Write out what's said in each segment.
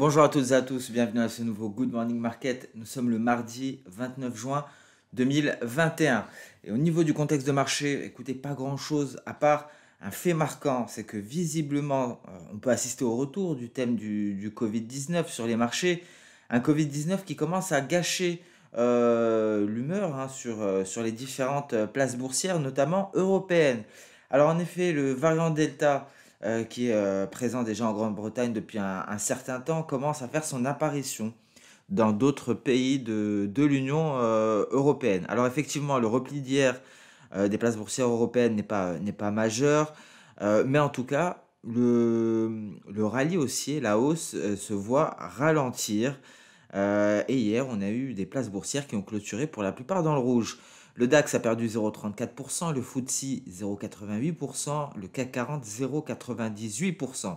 Bonjour à toutes et à tous, bienvenue à ce nouveau Good Morning Market. Nous sommes le mardi 29 juin 2021. Et au niveau du contexte de marché, écoutez, pas grand-chose à part un fait marquant, c'est que visiblement, on peut assister au retour du thème du Covid-19 sur les marchés. Un Covid-19 qui commence à gâcher l'humeur sur les différentes places boursières, notamment européennes. Alors en effet, le variant Delta qui est présent déjà en Grande-Bretagne depuis un certain temps, commence à faire son apparition dans d'autres pays de l'Union européenne. Alors effectivement, le repli d'hier des places boursières européennes n'est pas majeur, mais en tout cas, le rallye haussier, la hausse, se voit ralentir. Et hier, on a eu des places boursières qui ont clôturé pour la plupart dans le rouge. Le DAX a perdu 0,34%, le FTSE 0,88%, le CAC 40 0,98%.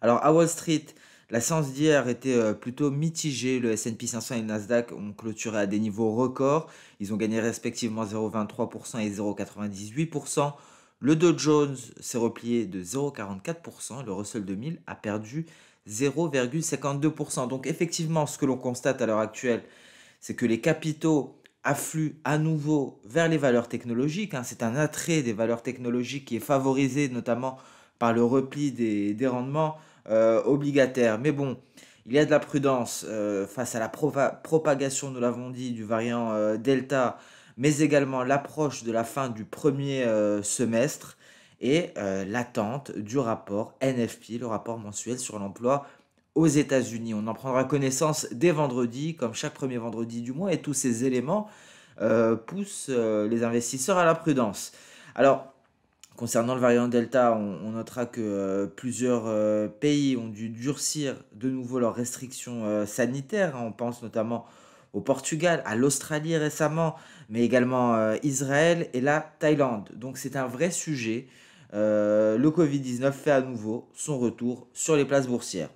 Alors à Wall Street, la séance d'hier était plutôt mitigée. Le S&P 500 et le Nasdaq ont clôturé à des niveaux records. Ils ont gagné respectivement 0,23% et 0,98%. Le Dow Jones s'est replié de 0,44%. Le Russell 2000 a perdu 0,52%. Donc effectivement, ce que l'on constate à l'heure actuelle, c'est que les capitaux affluent à nouveau vers les valeurs technologiques. C'est un attrait des valeurs technologiques qui est favorisé notamment par le repli des rendements obligataires. Mais bon, il y a de la prudence face à la propagation, nous l'avons dit, du variant Delta, mais également l'approche de la fin du premier semestre et l'attente du rapport NFP, le rapport mensuel sur l'emploi aux États-Unis. On en prendra connaissance dès vendredi, comme chaque premier vendredi du mois, et tous ces éléments poussent les investisseurs à la prudence. Alors, concernant le variant Delta, on notera que plusieurs pays ont dû durcir de nouveau leurs restrictions sanitaires. On pense notamment au Portugal, à l'Australie récemment, mais également Israël et la Thaïlande. Donc c'est un vrai sujet. Le Covid-19 fait à nouveau son retour sur les places boursières.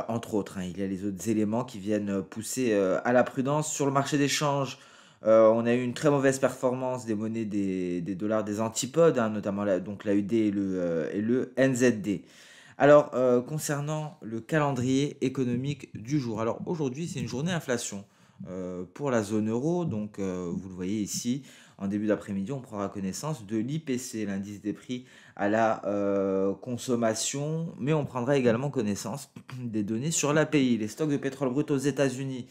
Entre autres, il y a les autres éléments qui viennent pousser à la prudence. Sur le marché des changes, on a eu une très mauvaise performance des monnaies des dollars des antipodes, notamment donc l'AUD et le NZD. Alors, concernant le calendrier économique du jour. Alors aujourd'hui, c'est une journée inflation pour la zone euro. Donc, vous le voyez ici, en début d'après-midi, on prendra connaissance de l'IPC, l'indice des prix à la consommation, mais on prendra également connaissance des données sur l'API, les stocks de pétrole brut aux États-Unis,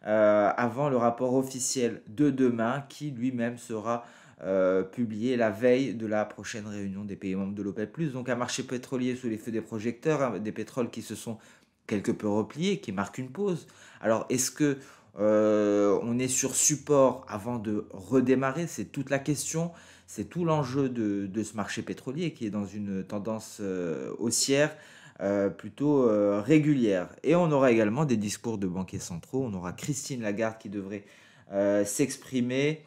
avant le rapport officiel de demain, qui lui-même sera publié la veille de la prochaine réunion des pays membres de l'OPEP+. Donc un marché pétrolier sous les feux des projecteurs, des pétroles qui se sont quelque peu repliés, qui marquent une pause. Alors est-ce que on est sur support avant de redémarrer? C'est toute la question. C'est tout l'enjeu de ce marché pétrolier qui est dans une tendance haussière plutôt régulière. Et on aura également des discours de banquiers centraux. On aura Christine Lagarde qui devrait s'exprimer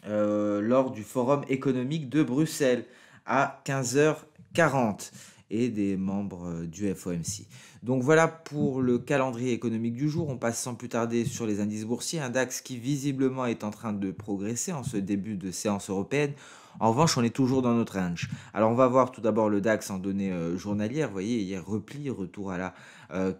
lors du Forum économique de Bruxelles à 15h40 et des membres du FOMC. Donc voilà pour le calendrier économique du jour. On passe sans plus tarder sur les indices boursiers. Un DAX qui visiblement est en train de progresser en ce début de séance européenne. En revanche, on est toujours dans notre range. Alors on va voir tout d'abord le DAX en données journalières. Vous voyez, hier repli, retour à la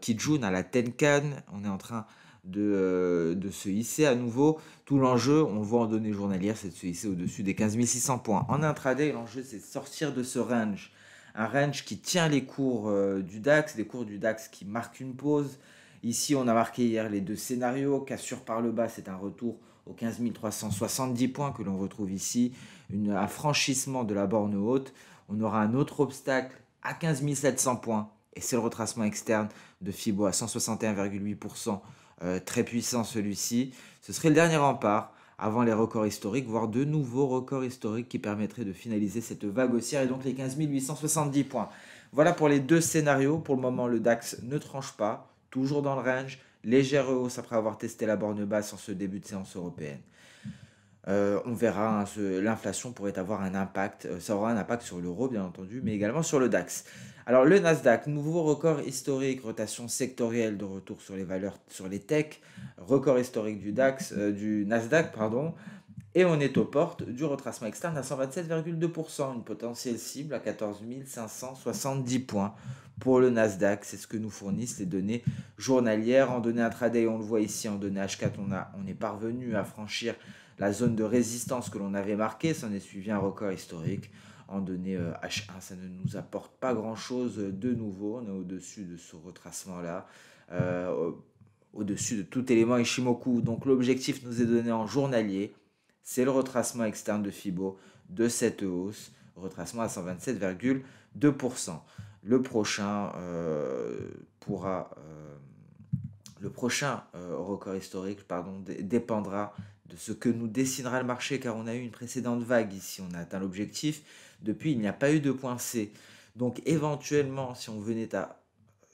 Kijun, à la Tenkan. On est en train de se hisser à nouveau. Tout l'enjeu, on le voit en données journalières, c'est de se hisser au-dessus des 15 600 points. En intraday, l'enjeu, c'est de sortir de ce range. Un range qui tient les cours du DAX, des cours du DAX qui marquent une pause. Ici, on a marqué hier les deux scénarios. Cassure par le bas, c'est un retour aux 15 370 points que l'on retrouve ici. Un franchissement de la borne haute. On aura un autre obstacle à 15 700 points. Et c'est le retracement externe de Fibo à 161,8%. Très puissant celui-ci. Ce serait le dernier rempart avant les records historiques, voire de nouveaux records historiques qui permettraient de finaliser cette vague haussière et donc les 15 870 points. Voilà pour les deux scénarios. Pour le moment, le DAX ne tranche pas, toujours dans le range, légère hausse après avoir testé la borne basse en ce début de séance européenne. On verra, l'inflation pourrait avoir un impact, ça aura un impact sur l'euro bien entendu, mais également sur le DAX. Alors le Nasdaq, nouveau record historique, rotation sectorielle de retour sur les valeurs, sur les techs, record historique du Nasdaq, pardon. Et on est aux portes du retracement externe à 127,2%, une potentielle cible à 14 570 points pour le Nasdaq. C'est ce que nous fournissent les données journalières. En données intraday, on le voit ici, en données H4, on est parvenu à franchir la zone de résistance que l'on avait marquée. Ça en est suivi un record historique. En données H1, ça ne nous apporte pas grand-chose de nouveau. On est au-dessus de ce retracement-là. Au-dessus de tout élément Ishimoku. Donc l'objectif nous est donné en journalier. C'est le retracement externe de Fibo de cette hausse, retracement à 127,2%. Le prochain record historique dépendra de ce que nous dessinera le marché, car on a eu une précédente vague ici, on a atteint l'objectif. Depuis, il n'y a pas eu de point C. Donc éventuellement, si on venait à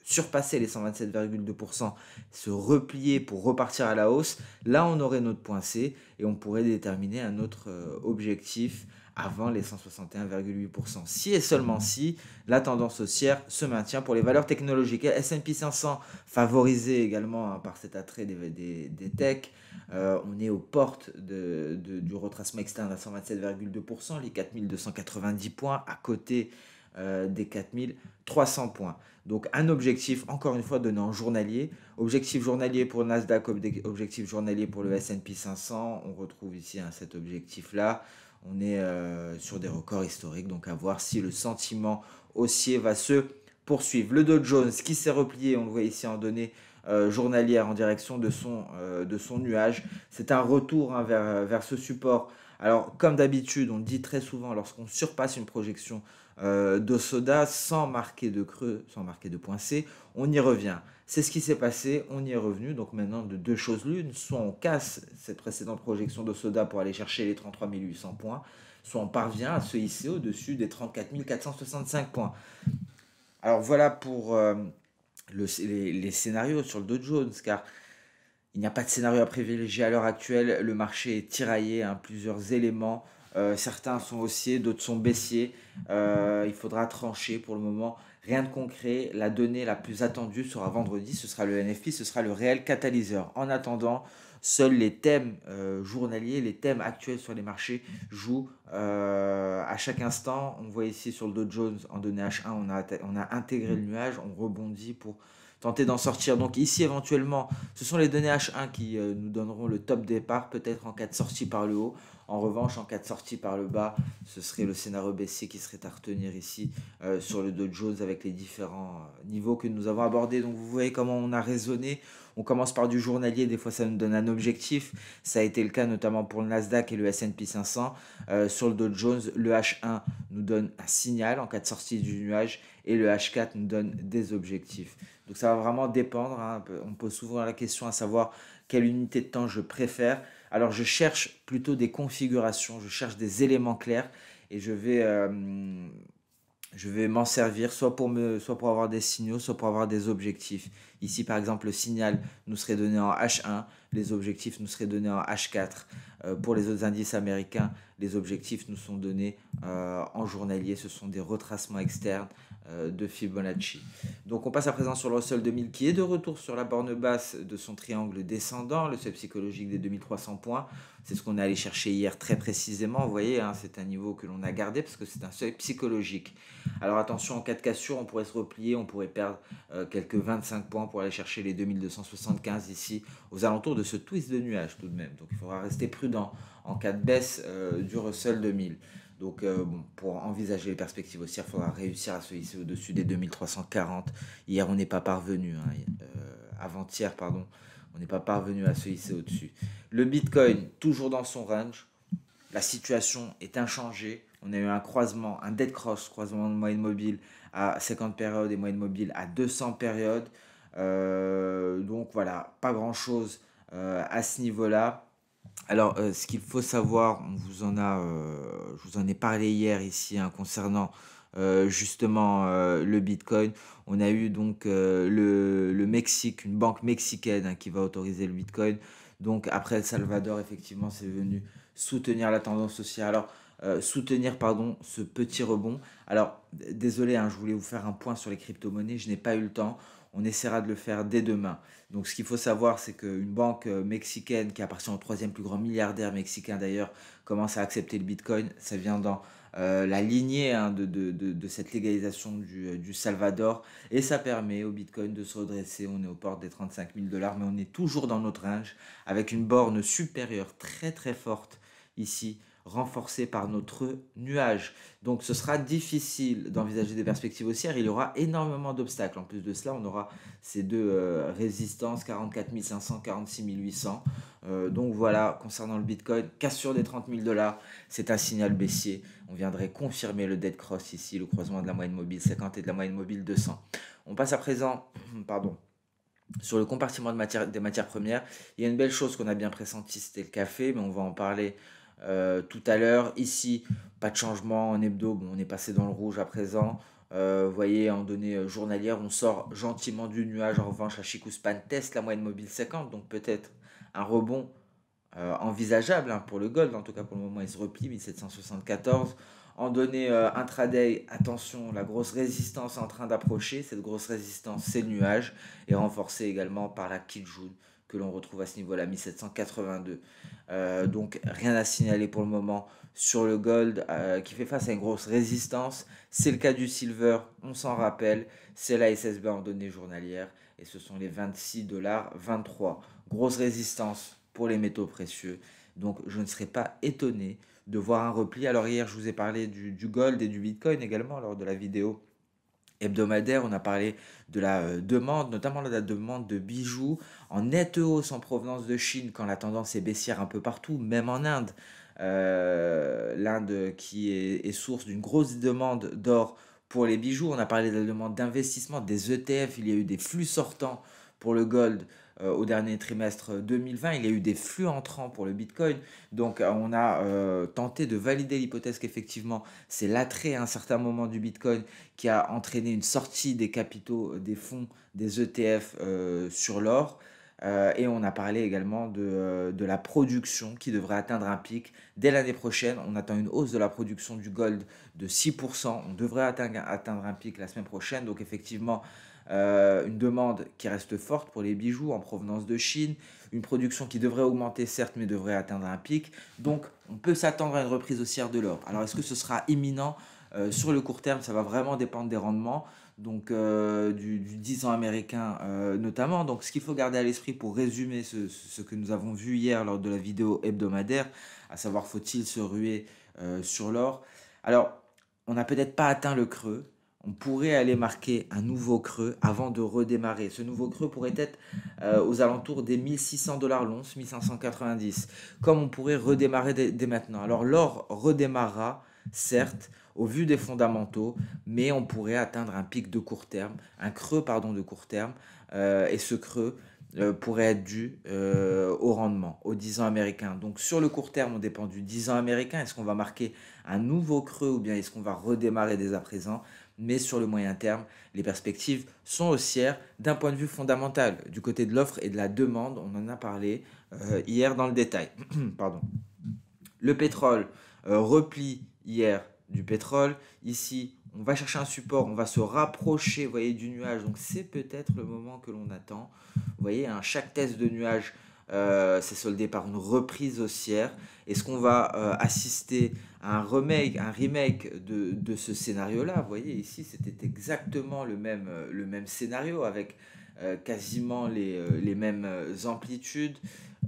surpasser les 127,2%, se replier pour repartir à la hausse, là on aurait notre point C et on pourrait déterminer un autre objectif avant les 161,8%. Si et seulement si la tendance haussière se maintient pour les valeurs technologiques. S&P 500 favorisé également par cet attrait des techs. On est aux portes du retracement externe à 127,2%, les 4290 points à côté des 4300 points. Donc un objectif, encore une fois, donné en journalier. Objectif journalier pour le Nasdaq, objectif journalier pour le S&P 500. On retrouve ici cet objectif-là. On est sur des records historiques, donc à voir si le sentiment haussier va se poursuivre. Le Dow Jones qui s'est replié, on le voit ici en données journalières en direction de son nuage. C'est un retour vers ce support. Alors, comme d'habitude, on le dit très souvent, lorsqu'on surpasse une projection d'Osoda sans marquer de creux, sans marquer de point C, on y revient. C'est ce qui s'est passé, on y est revenu. Donc maintenant, de deux choses l'une, soit on casse cette précédente projection d'Osoda pour aller chercher les 33 800 points, soit on parvient à se hisser au-dessus des 34 465 points. Alors voilà pour les scénarios sur le Dow Jones, car il n'y a pas de scénario à privilégier à l'heure actuelle. Le marché est tiraillé, plusieurs éléments. Certains sont haussiers, d'autres sont baissiers. Il faudra trancher pour le moment. Rien de concret. La donnée la plus attendue sera vendredi. Ce sera le NFP, ce sera le réel catalyseur. En attendant, seuls les thèmes journaliers, les thèmes actuels sur les marchés jouent à chaque instant. On voit ici sur le Dow Jones, en données H1, on a intégré le nuage, on rebondit pour tenter d'en sortir. Donc ici, éventuellement, ce sont les données H1 qui nous donneront le top départ, peut-être en cas de sortie par le haut. En revanche, en cas de sortie par le bas, ce serait le scénario baissier qui serait à retenir ici sur le Dow Jones avec les différents niveaux que nous avons abordés. Donc vous voyez comment on a raisonné. On commence par du journalier, des fois ça nous donne un objectif. Ça a été le cas notamment pour le Nasdaq et le S&P 500. Sur le Dow Jones, le H1 nous donne un signal en cas de sortie du nuage et le H4 nous donne des objectifs. Donc ça va vraiment dépendre. On pose souvent la question à savoir quelle unité de temps je préfère. Alors je cherche plutôt des configurations, je cherche des éléments clairs et je vais m'en servir soit pour avoir des signaux, soit pour avoir des objectifs. Ici, par exemple, le signal nous serait donné en H1, les objectifs nous seraient donnés en H4. Pour les autres indices américains, les objectifs nous sont donnés en journalier. Ce sont des retracements externes de Fibonacci. Donc on passe à présent sur le Russell 2000 qui est de retour sur la borne basse de son triangle descendant, le seuil psychologique des 2300 points. C'est ce qu'on est allé chercher hier très précisément. Vous voyez, c'est un niveau que l'on a gardé parce que c'est un seuil psychologique. Alors attention, en cas de cassure, on pourrait se replier, on pourrait perdre quelques 25 points pour aller chercher les 2275 ici, aux alentours de ce twist de nuage tout de même. Donc il faudra rester prudent en cas de baisse du Russell 2000. Donc pour envisager les perspectives haussières, il faudra réussir à se hisser au-dessus des 2340. Hier, on n'est pas parvenu, avant-hier, pardon, on n'est pas parvenu à se hisser au-dessus. Le Bitcoin, toujours dans son range. La situation est inchangée. On a eu un croisement, un dead cross, croisement de moyenne mobile à 50 périodes et moyenne mobile à 200 périodes. Donc voilà, pas grand-chose à ce niveau-là. Alors, ce qu'il faut savoir, je vous en ai parlé hier ici concernant justement le Bitcoin. On a eu donc le Mexique, une banque mexicaine qui va autoriser le Bitcoin. Donc après El Salvador, effectivement, c'est venu soutenir la tendance haussière. Alors, soutenir, pardon, ce petit rebond. Alors, désolé, je voulais vous faire un point sur les crypto-monnaies, je n'ai pas eu le temps. on essaiera de le faire dès demain. Donc ce qu'il faut savoir, c'est qu'une banque mexicaine qui appartient au troisième plus grand milliardaire mexicain d'ailleurs commence à accepter le Bitcoin. Ça vient dans la lignée hein, de cette légalisation du Salvador et ça permet au Bitcoin de se redresser. On est aux portes des 35 000 dollars, mais on est toujours dans notre range avec une borne supérieure très très forte ici, renforcée par notre nuage. Donc ce sera difficile d'envisager des perspectives haussières, il y aura énormément d'obstacles. En plus de cela, on aura ces deux résistances, 44 500, 46 800. Donc voilà, concernant le Bitcoin, cassure des 30 000 dollars, c'est un signal baissier. On viendrait confirmer le dead cross ici, le croisement de la moyenne mobile 50 et de la moyenne mobile 200. On passe à présent, pardon, sur le compartiment des matières premières. Il y a une belle chose qu'on a bien pressentie, c'était le café, mais on va en parler tout à l'heure. Ici, pas de changement en hebdo, bon, on est passé dans le rouge à présent. Vous voyez, en données journalières, on sort gentiment du nuage. En revanche, la Chicouspan teste la moyenne mobile 50, donc peut-être un rebond envisageable hein, pour le gold. En tout cas, pour le moment, il se replie, 1774. En données intraday, attention, la grosse résistance est en train d'approcher. Cette grosse résistance, c'est le nuage, et renforcée également par la Kijun que l'on retrouve à ce niveau-là, 1782. Donc rien à signaler pour le moment sur le gold qui fait face à une grosse résistance. C'est le cas du silver, on s'en rappelle. C'est la SSB en données journalières et ce sont les 26,23 $. Grosse résistance pour les métaux précieux. Donc je ne serais pas étonné de voir un repli. Alors hier, je vous ai parlé du gold et du Bitcoin également lors de la vidéo hebdomadaire. On a parlé de la demande, notamment la demande de bijoux en nette hausse en provenance de Chine quand la tendance est baissière un peu partout, même en Inde. L'Inde qui est source d'une grosse demande d'or pour les bijoux. On a parlé de la demande d'investissement, des ETF. Il y a eu des flux sortants pour le gold au dernier trimestre 2020. Il y a eu des flux entrants pour le Bitcoin. Donc on a tenté de valider l'hypothèse qu'effectivement c'est l'attrait à un certain moment du Bitcoin qui a entraîné une sortie des capitaux, des fonds, des ETF sur l'or. Et on a parlé également de la production qui devrait atteindre un pic dès l'année prochaine. On attend une hausse de la production du gold de 6%. On devrait atteindre un pic la semaine prochaine. Donc effectivement, une demande qui reste forte pour les bijoux en provenance de Chine. Une production qui devrait augmenter certes, mais devrait atteindre un pic. Donc on peut s'attendre à une reprise haussière de l'or. Alors est-ce que ce sera imminent sur le court terme? Ça va vraiment dépendre des rendements donc du 10 ans américain notamment. Donc ce qu'il faut garder à l'esprit pour résumer ce que nous avons vu hier lors de la vidéo hebdomadaire, à savoir faut-il se ruer sur l'or. Alors, on n'a peut-être pas atteint le creux. On pourrait aller marquer un nouveau creux avant de redémarrer. Ce nouveau creux pourrait être aux alentours des 1600 dollars l'once, 1590, comme on pourrait redémarrer dès maintenant. Alors l'or redémarrera, certes, au vu des fondamentaux, mais on pourrait atteindre un pic de court terme, un creux pardon de court terme, et ce creux pourrait être dû au rendement, au 10 ans américain. Donc sur le court terme, on dépend du 10 ans américain. Est-ce qu'on va marquer un nouveau creux ou bien est-ce qu'on va redémarrer dès à présent? Mais sur le moyen terme, les perspectives sont haussières d'un point de vue fondamental. Du côté de l'offre et de la demande, on en a parlé hier dans le détail. Pardon. Le pétrole replie hier du pétrole. Ici, on va chercher un support, on va se rapprocher, vous voyez, du nuage. Donc c'est peut-être le moment que l'on attend. Vous voyez, hein, chaque test de nuage s'est soldé par une reprise haussière. Est-ce qu'on va assister à un remake de ce scénario-là? Vous voyez, ici, c'était exactement le même scénario avec quasiment les mêmes amplitudes.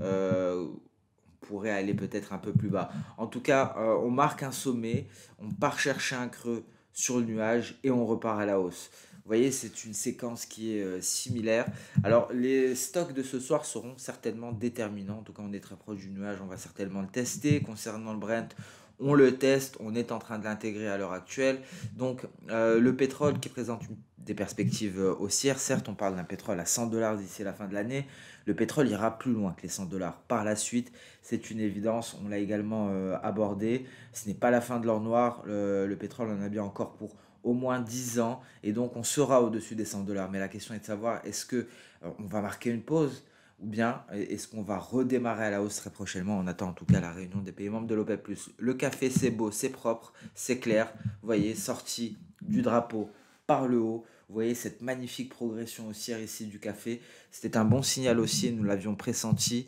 On pourrait aller peut-être un peu plus bas. En tout cas, on marque un sommet, on part chercher un creux sur le nuage et on repart à la hausse. Vous voyez, c'est une séquence qui est similaire. Alors, les stocks de ce soir seront certainement déterminants. En tout cas, on est très proche du nuage, on va certainement le tester. Concernant le Brent, on le teste, on est en train de l'intégrer à l'heure actuelle. Donc, le pétrole qui présente des perspectives haussières, certes, on parle d'un pétrole à 100 dollars d'ici la fin de l'année. Le pétrole ira plus loin que les 100 dollars par la suite. C'est une évidence, on l'a également abordé. Ce n'est pas la fin de l'or noir. Le pétrole en a bien encore pour au moins 10 ans et donc on sera au-dessus des 100 dollars. Mais la question est de savoir est-ce que on va marquer une pause ou bien est-ce qu'on va redémarrer à la hausse très prochainement? On attend en tout cas la réunion des pays membres de l'OPEP+. Le café, c'est beau, c'est propre, c'est clair. Vous voyez, sorti du drapeau par le haut. Vous voyez cette magnifique progression haussière ici du café. C'était un bon signal haussier, nous l'avions pressenti.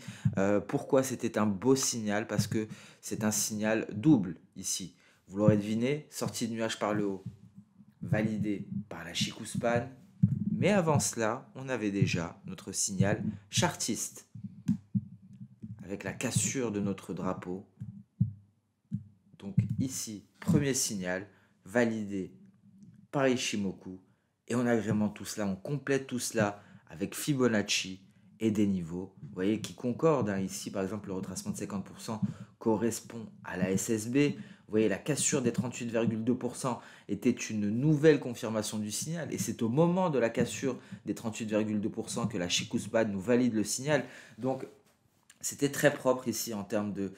Pourquoi c'était un beau signal? Parce que c'est un signal double ici. Vous l'aurez deviné, sortie de nuage par le haut, validé par la Chicouspan. Mais avant cela, on avait déjà notre signal chartiste, avec la cassure de notre drapeau. Donc ici, premier signal, validé par Ishimoku. Et on agrémente tout cela, on complète tout cela avec Fibonacci et des niveaux, vous voyez, qui concordent. Hein. Ici, par exemple, le retracement de 50% correspond à la SSB. Vous voyez, la cassure des 38,2% était une nouvelle confirmation du signal. Et c'est au moment de la cassure des 38,2% que la Chicouspan nous valide le signal. Donc, c'était très propre ici en termes de...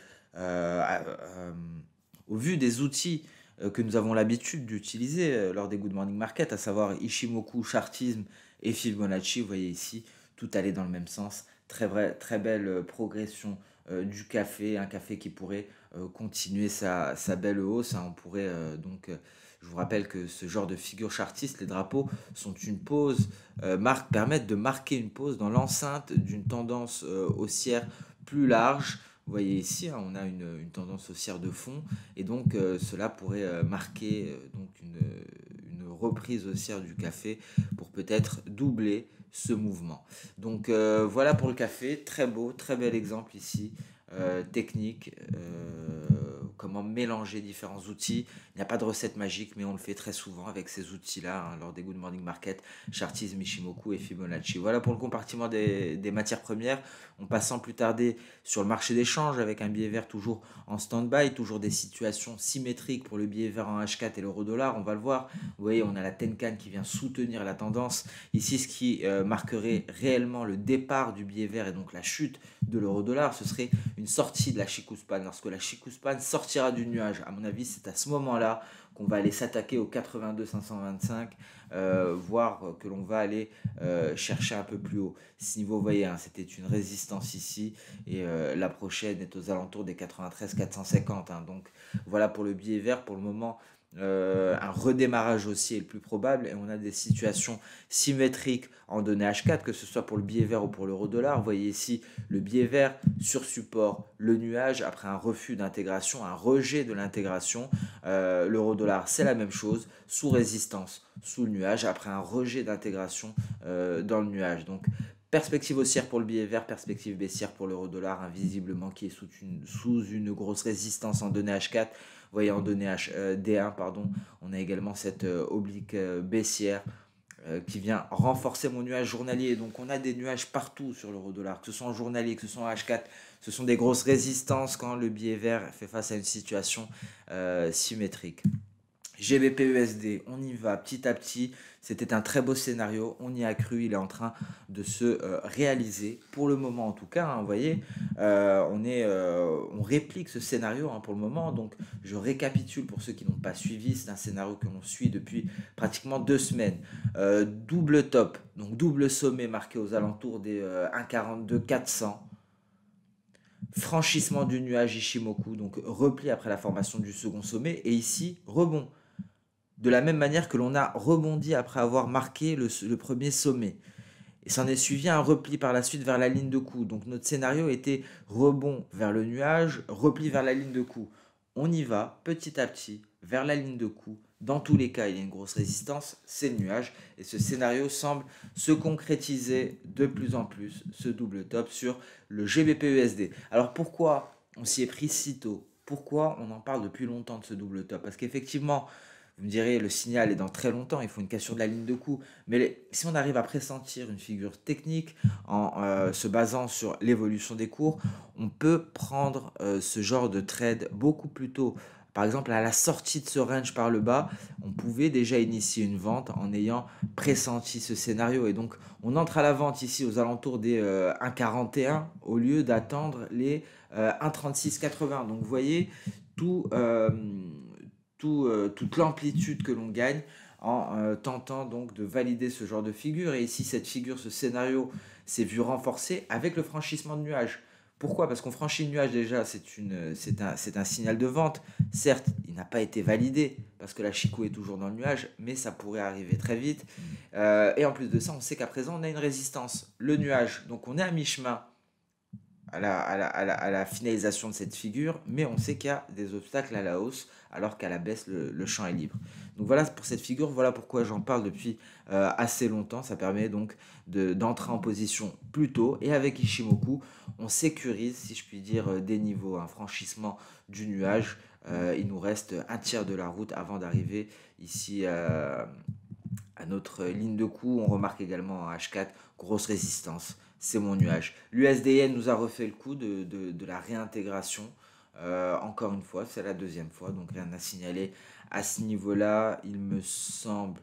au vu des outils que nous avons l'habitude d'utiliser lors des Good Morning Market, à savoir Ishimoku, Chartisme et Fibonacci, vous voyez ici, tout allait dans le même sens. Très belle progression du café, un café qui pourrait continuer sa belle hausse. Hein. On pourrait je vous rappelle que ce genre de figure chartiste, les drapeaux, sont une pause, permettent de marquer une pause dans l'enceinte d'une tendance haussière plus large. Vous voyez ici, hein, on a une tendance haussière de fond, et donc cela pourrait marquer donc une reprise haussière du café pour peut-être doubler ce mouvement. Donc voilà pour le café, très beau, très bel exemple ici, technique, comment mélanger différents outils. Il n'y a pas de recette magique, mais on le fait très souvent avec ces outils-là, hein, lors des Good Morning Market, Chartisme, Ishimoku et Fibonacci. Voilà pour le compartiment des matières premières. On passe sans plus tarder sur le marché des changes avec un billet vert toujours en stand-by, toujours des situations symétriques pour le billet vert en H4 et l'euro-dollar, on va le voir. Vous voyez, on a la Tenkan qui vient soutenir la tendance. Ici, ce qui marquerait réellement le départ du billet vert et donc la chute de l'euro-dollar, ce serait une sortie de la Chicouspan. Lorsque la Chicouspan sortira du nuage, à mon avis, c'est à ce moment-là qu'on va aller s'attaquer au 82 525, voire que l'on va aller chercher un peu plus haut. Ce niveau, vous voyez, hein, c'était une résistance ici, et la prochaine est aux alentours des 93 450. Hein. Donc voilà pour le billet vert, pour le moment. Un redémarrage aussi est le plus probable, et on a des situations symétriques en données H4, que ce soit pour le billet vert ou pour l'euro-dollar. Vous voyez ici le billet vert sur support, le nuage après un refus d'intégration, un rejet de l'intégration. L'euro-dollar, c'est la même chose, sous résistance, sous le nuage, après un rejet d'intégration dans le nuage. Donc perspective haussière pour le billet vert, perspective baissière pour l'euro-dollar, invisiblement qui est sous une grosse résistance en données H4. Vous voyez, en données D1, pardon, on a également cette oblique baissière qui vient renforcer mon nuage journalier. Donc on a des nuages partout sur l'euro-dollar, que ce soit en journalier, que ce soit en H4. Ce sont des grosses résistances quand le billet vert fait face à une situation symétrique. GBP-USD, on y va petit à petit. C'était un très beau scénario, on y a cru, il est en train de se réaliser, pour le moment en tout cas. Hein, vous voyez, on réplique ce scénario, hein, pour le moment. Donc je récapitule pour ceux qui n'ont pas suivi, c'est un scénario que l'on suit depuis pratiquement 2 semaines. Double top, donc double sommet marqué aux alentours des 1,42 400. Franchissement du nuage Ishimoku, donc repli après la formation du second sommet, et ici rebond. De la même manière que l'on a rebondi après avoir marqué le premier sommet. Et s'en est suivi un repli par la suite vers la ligne de coup. Donc notre scénario était rebond vers le nuage, repli vers la ligne de coup. On y va petit à petit vers la ligne de coup. Dans tous les cas, il y a une grosse résistance, c'est le nuage. Et ce scénario semble se concrétiser de plus en plus, ce double top sur le GBP-USD. Alors pourquoi on s'y est pris si tôt? Pourquoi on en parle depuis longtemps de ce double top? Parce qu'effectivement, vous me direz, le signal est dans très longtemps, il faut une cassure de la ligne de coup. Mais si on arrive à pressentir une figure technique en se basant sur l'évolution des cours, on peut prendre ce genre de trade beaucoup plus tôt. Par exemple, à la sortie de ce range par le bas, on pouvait déjà initier une vente en ayant pressenti ce scénario. Et donc, on entre à la vente ici aux alentours des 1,41 au lieu d'attendre les 1,3680. Donc, vous voyez, toute l'amplitude que l'on gagne en tentant donc de valider ce genre de figure. Et ici, cette figure, ce scénario s'est vu renforcé avec le franchissement de nuage. Pourquoi? Parce qu'on franchit le nuage déjà, c'est un signal de vente. Certes, il n'a pas été validé parce que la Chico est toujours dans le nuage, mais ça pourrait arriver très vite. Et en plus de ça, on sait qu'à présent, on a une résistance. Le nuage, donc on est à mi-chemin à la finalisation de cette figure, mais on sait qu'il y a des obstacles à la hausse, alors qu'à la baisse, le champ est libre. Donc voilà pour cette figure, voilà pourquoi j'en parle depuis assez longtemps. Ça permet donc d'entrer en position plus tôt, et avec Ishimoku, on sécurise, si je puis dire, des niveaux, un franchissement du nuage. Il nous reste un tiers de la route avant d'arriver ici à notre ligne de coup. On remarque également en H4, grosse résistance, c'est mon nuage. L'USDN nous a refait le coup de la réintégration. Encore une fois, c'est la deuxième fois, donc rien à signaler à ce niveau-là. Il me semble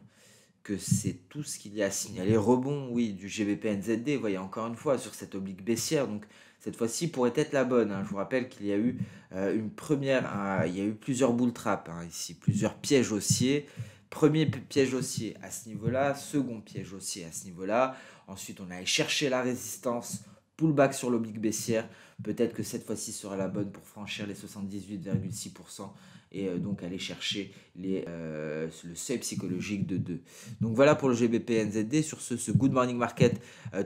que c'est tout ce qu'il y a à signaler. Rebond, oui, du GBP NZD, vous voyez, encore une fois, sur cette oblique baissière. Donc cette fois-ci pourrait être la bonne, hein. Je vous rappelle qu'il y a eu il y a eu plusieurs bull traps, hein, ici, plusieurs pièges haussiers. Premier piège haussier à ce niveau-là, second piège haussier à ce niveau-là. Ensuite, on a allé chercher la résistance, pullback sur l'oblique baissière. Peut-être que cette fois-ci sera la bonne pour franchir les 78,6% et donc aller chercher le seuil psychologique de 2. Donc voilà pour le GBP NZD. Sur ce Good Morning Market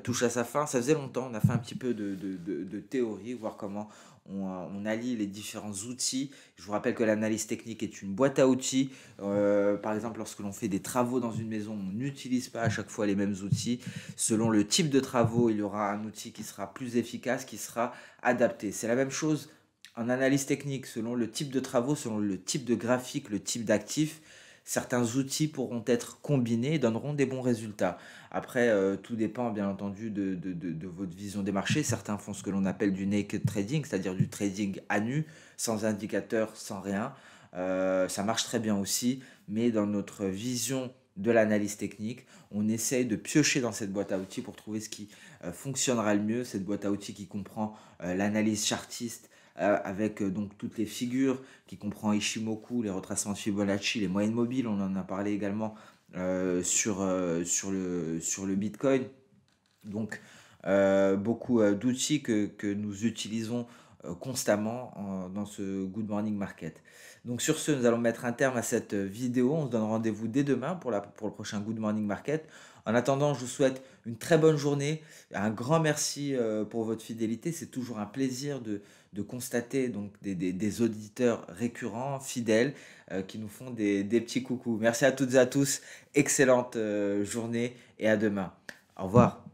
touche à sa fin. Ça faisait longtemps, on a fait un petit peu de théorie, voir comment on allie les différents outils. Je vous rappelle que l'analyse technique est une boîte à outils. Par exemple, lorsque l'on fait des travaux dans une maison, on n'utilise pas à chaque fois les mêmes outils. Selon le type de travaux, il y aura un outil qui sera plus efficace, qui sera adapté. C'est la même chose en analyse technique, selon le type de travaux, selon le type de graphique, le type d'actif. Certains outils pourront être combinés et donneront des bons résultats. Après, tout dépend bien entendu de votre vision des marchés. Certains font ce que l'on appelle du naked trading, c'est-à-dire du trading à nu, sans indicateur, sans rien. Ça marche très bien aussi, mais dans notre vision de l'analyse technique, on essaye de piocher dans cette boîte à outils pour trouver ce qui fonctionnera le mieux. Cette boîte à outils qui comprend l'analyse chartiste, avec donc toutes les figures, qui comprend Ishimoku, les retracements de Fibonacci, les moyennes mobiles. On en a parlé également sur le Bitcoin. Donc beaucoup d'outils que nous utilisons constamment dans ce Good Morning Market. Donc sur ce, nous allons mettre un terme à cette vidéo. On se donne rendez-vous dès demain pour le prochain Good Morning Market. En attendant, je vous souhaite une très bonne journée. Un grand merci pour votre fidélité. C'est toujours un plaisir de constater donc des auditeurs récurrents, fidèles, qui nous font des petits coucous. Merci à toutes et à tous. Excellente journée et à demain. Au revoir.